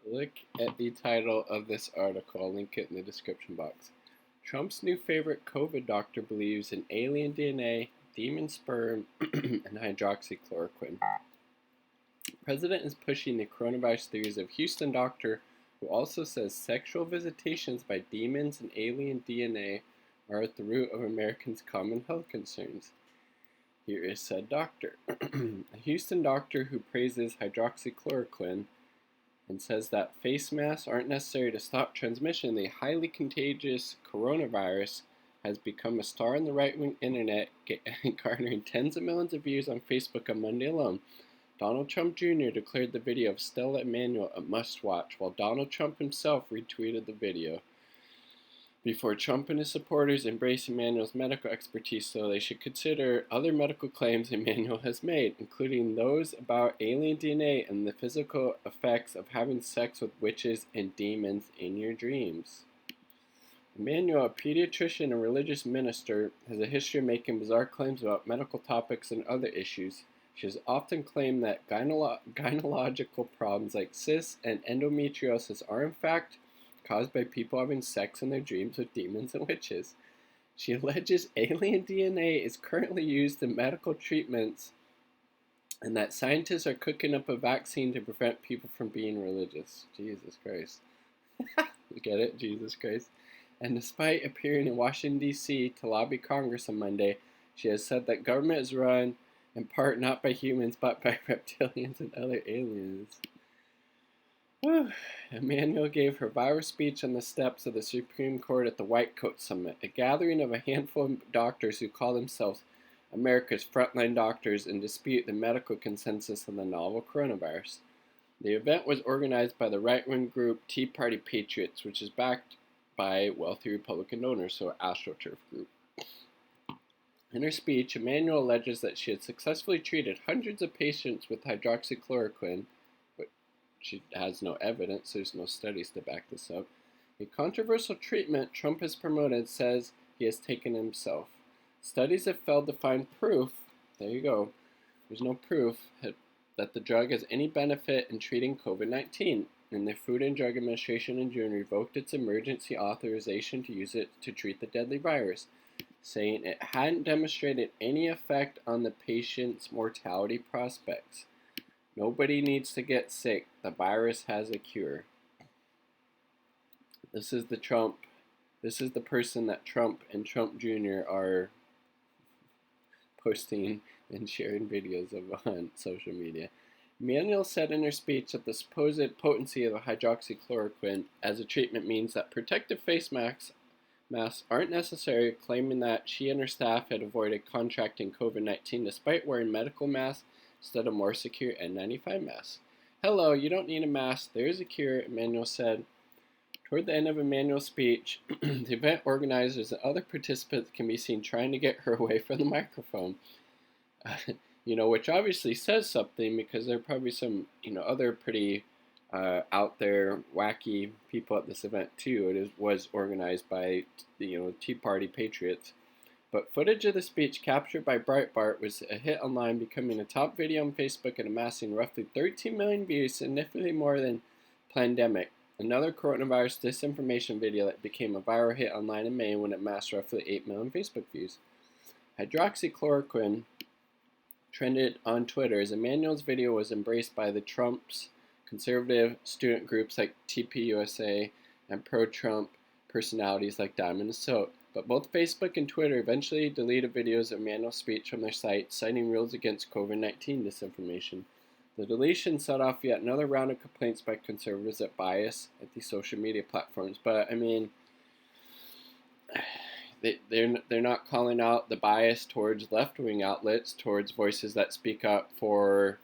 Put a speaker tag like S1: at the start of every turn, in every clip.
S1: Look at the title of this article. I'll link it in the description box. Trump's new favorite COVID doctor believes in alien DNA, demon sperm, and hydroxychloroquine. The president is pushing the coronavirus theories of Houston doctor who also says sexual visitations by demons and alien DNA are at the root of Americans' common health concerns. Here is said doctor. A Houston doctor who praises hydroxychloroquine and says that face masks aren't necessary to stop transmission of the highly contagious coronavirus has become a star on the right-wing internet, garnering tens of millions of views on Facebook on Monday alone. Donald Trump Jr. declared the video of Stella Emanuel a must-watch, while Donald Trump himself retweeted the video. Before Trump and his supporters embrace Emanuel's medical expertise, though, they should consider other medical claims Emanuel has made, including those about alien DNA and the physical effects of having sex with witches and demons in your dreams. Emanuel, a pediatrician and religious minister, has a history of making bizarre claims about medical topics and other issues. She has often claimed that gynecological problems like cysts and endometriosis are in fact caused by people having sex in their dreams with demons and witches. She alleges alien DNA is currently used in medical treatments and that scientists are cooking up a vaccine to prevent people from being religious. Jesus Christ. You get it? Jesus Christ. And despite appearing in Washington, D.C. to lobby Congress on Monday, she has said that government is run in part not by humans but by reptilians and other aliens. Emanuel gave her viral speech on the steps of the Supreme Court at the White Coat Summit, a gathering of a handful of doctors who call themselves America's frontline doctors and dispute the medical consensus on the novel coronavirus. The event was organized by the right-wing group Tea Party Patriots, which is backed by wealthy Republican donors, so AstroTurf Group. In her speech, Emanuel alleges that she had successfully treated hundreds of patients with hydroxychloroquine. She has no evidence, there's no studies to back this up. A controversial treatment Trump has promoted says he has taken himself. Studies have failed to find proof, there you go, there's no proof that the drug has any benefit in treating COVID-19, and the Food and Drug Administration in June revoked its emergency authorization to use it to treat the deadly virus, saying it hadn't demonstrated any effect on the patient's mortality prospects. Nobody needs to get sick. The virus has a cure. This is the person that Trump and Trump Jr. are posting and sharing videos of on social media. Emanuel said in her speech that the supposed potency of hydroxychloroquine as a treatment means that protective face masks aren't necessary, claiming that she and her staff had avoided contracting COVID-19 despite wearing medical masks instead of more secure N95 masks. Hello, you don't need a mask. There is a cure, Emanuel said. Toward the end of Emanuel's speech, the event organizers and other participants can be seen trying to get her away from the microphone. Which obviously says something because there are probably some, other pretty out there wacky people at this event too. It was organized by, Tea Party Patriots. But footage of the speech captured by Breitbart was a hit online, becoming a top video on Facebook and amassing roughly 13 million views, significantly more than Plandemic, another coronavirus disinformation video that became a viral hit online in May when it amassed roughly 8 million Facebook views. Hydroxychloroquine trended on Twitter as Emanuel's video was embraced by the Trump's conservative student groups like TPUSA and pro-Trump personalities like Diamond and Soap. But both Facebook and Twitter eventually deleted videos of Emanuel's speech from their site, citing rules against COVID-19 disinformation. The deletion set off yet another round of complaints by conservatives that bias at these social media platforms. But, they're not calling out the bias towards left-wing outlets, towards voices that speak up for,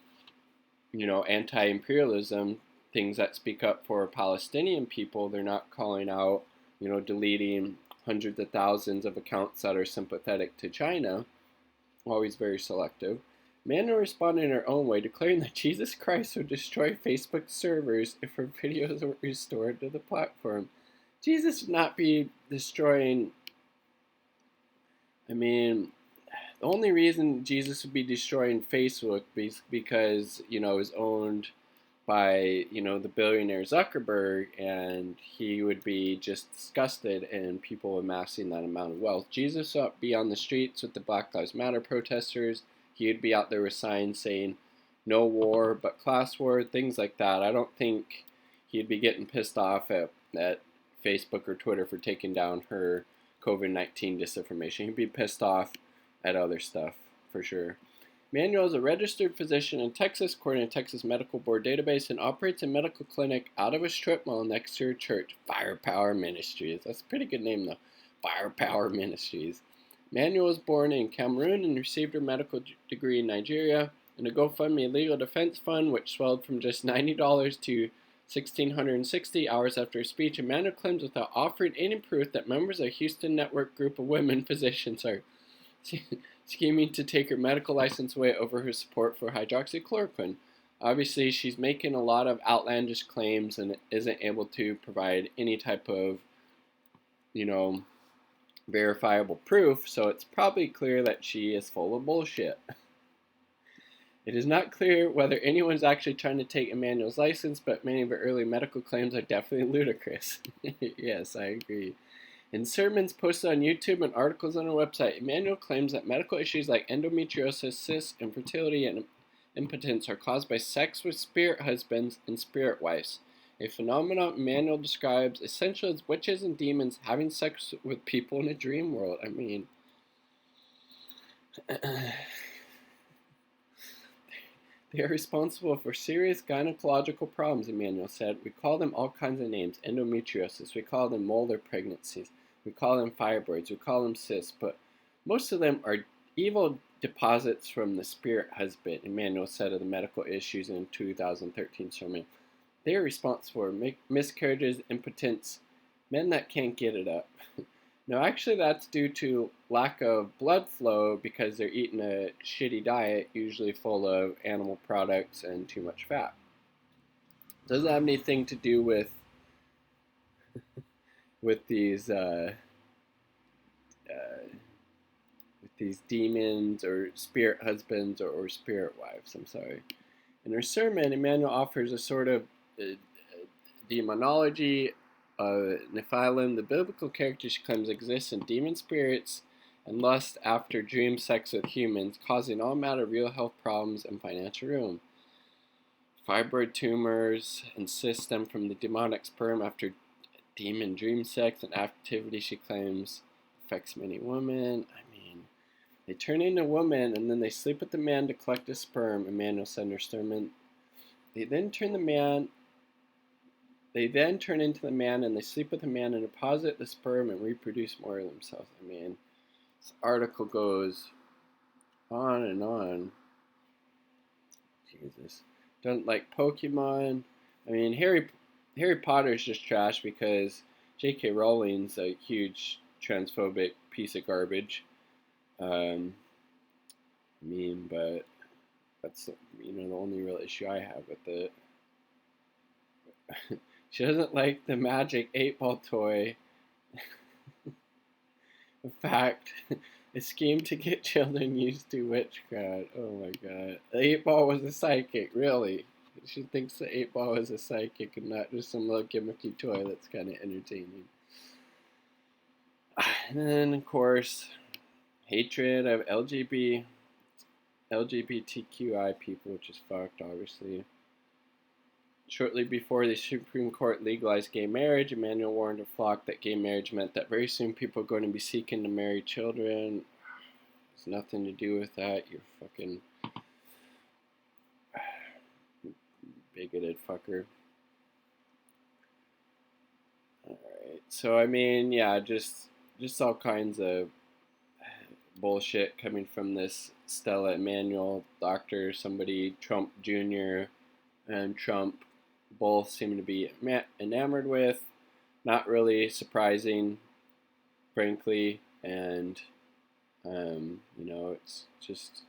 S1: anti-imperialism, things that speak up for Palestinian people. They're not calling out, deleting hundreds of thousands of accounts that are sympathetic to China, always very selective. Emanuel responded in her own way, declaring that Jesus Christ would destroy Facebook servers if her videos were restored to the platform. Jesus would not be destroying. The only reason Jesus would be destroying Facebook is because, it was owned by, the billionaire Zuckerberg, and he would be just disgusted in people amassing that amount of wealth. Jesus would be on the streets with the Black Lives Matter protesters. He would be out there with signs saying, "No war, but class war," things like that. I don't think he'd be getting pissed off at Facebook or Twitter for taking down her COVID-19 disinformation. He'd be pissed off at other stuff, for sure. Manuel is a registered physician in Texas, according to Texas Medical Board database, and operates a medical clinic out of a strip mall next to her church, Firepower Ministries. That's a pretty good name, though. Firepower Ministries. Manuel was born in Cameroon and received her medical degree in Nigeria. In a GoFundMe legal defense fund, which swelled from just $90 to 1,660 hours after her speech, Emmanuel claims without offering any proof that members of a Houston network group of women physicians are scheming to take her medical license away over her support for hydroxychloroquine. Obviously, she's making a lot of outlandish claims and isn't able to provide any type of, verifiable proof, so it's probably clear that she is full of bullshit. It is not clear whether anyone's actually trying to take Emmanuel's license, but many of her early medical claims are definitely ludicrous. Yes, I agree. In sermons posted on YouTube and articles on her website, Emmanuel claims that medical issues like endometriosis, cysts, infertility, and impotence are caused by sex with spirit husbands and spirit wives, a phenomenon Emmanuel describes essentially as witches and demons having sex with people in a dream world. I mean, they are responsible for serious gynecological problems, Emmanuel said. We call them all kinds of names. Endometriosis. We call them molar pregnancies. We call them fibroids. We call them cysts. But most of them are evil deposits from the spirit husband, Emmanuel said of the medical issues in a 2013 sermon. They are responsible for miscarriages, impotence, men that can't get it up. No, actually that's due to lack of blood flow because they're eating a shitty diet, usually full of animal products and too much fat. Doesn't have anything to do with these demons or spirit husbands or spirit wives. I'm sorry. In her sermon, Emmanuel offers a sort of demonology Nephilim, the biblical character she claims exists in demon spirits and lust after dream sex with humans, causing all manner of real health problems and financial ruin. Fibroid tumors and cysts stem from the demonic sperm after demon dream sex and activity she claims affects many women. I mean, they turn into women and then they sleep with the man to collect the sperm, Emmanuel said in her sermon. They then turn into the man and they sleep with the man and deposit the sperm and reproduce more of themselves. I mean, this article goes on and on. Jesus. Don't like Pokemon. I mean, Harry Potter is just trash because J.K. Rowling's a huge transphobic piece of garbage. But that's the only real issue I have with it. She doesn't like the magic 8-ball toy. In fact, a scheme to get children used to witchcraft. Oh my god. The 8-ball was a psychic, really. She thinks the 8-ball is a psychic and not just some little gimmicky toy that's kind of entertaining. And then, of course, hatred of LGBTQI people, which is fucked, obviously. Shortly before the Supreme Court legalized gay marriage, Emmanuel warned a flock that gay marriage meant that very soon people are going to be seeking to marry children. It's nothing to do with that, you fucking bigoted fucker. Alright, so I mean, yeah, just all kinds of bullshit coming from this Stella Emanuel doctor, somebody Trump Jr. and Trump both seem to be enamored with. Not really surprising, frankly, and it's just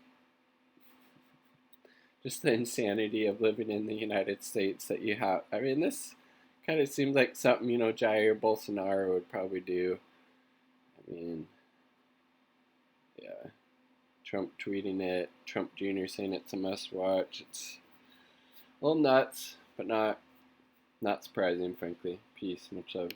S1: the insanity of living in the United States that you have. I mean, this kind of seems like something Jair Bolsonaro would probably do. I mean, yeah, Trump tweeting it, Trump Jr. saying it's a must watch. It's a little nuts. but not surprising, frankly. Peace, much love.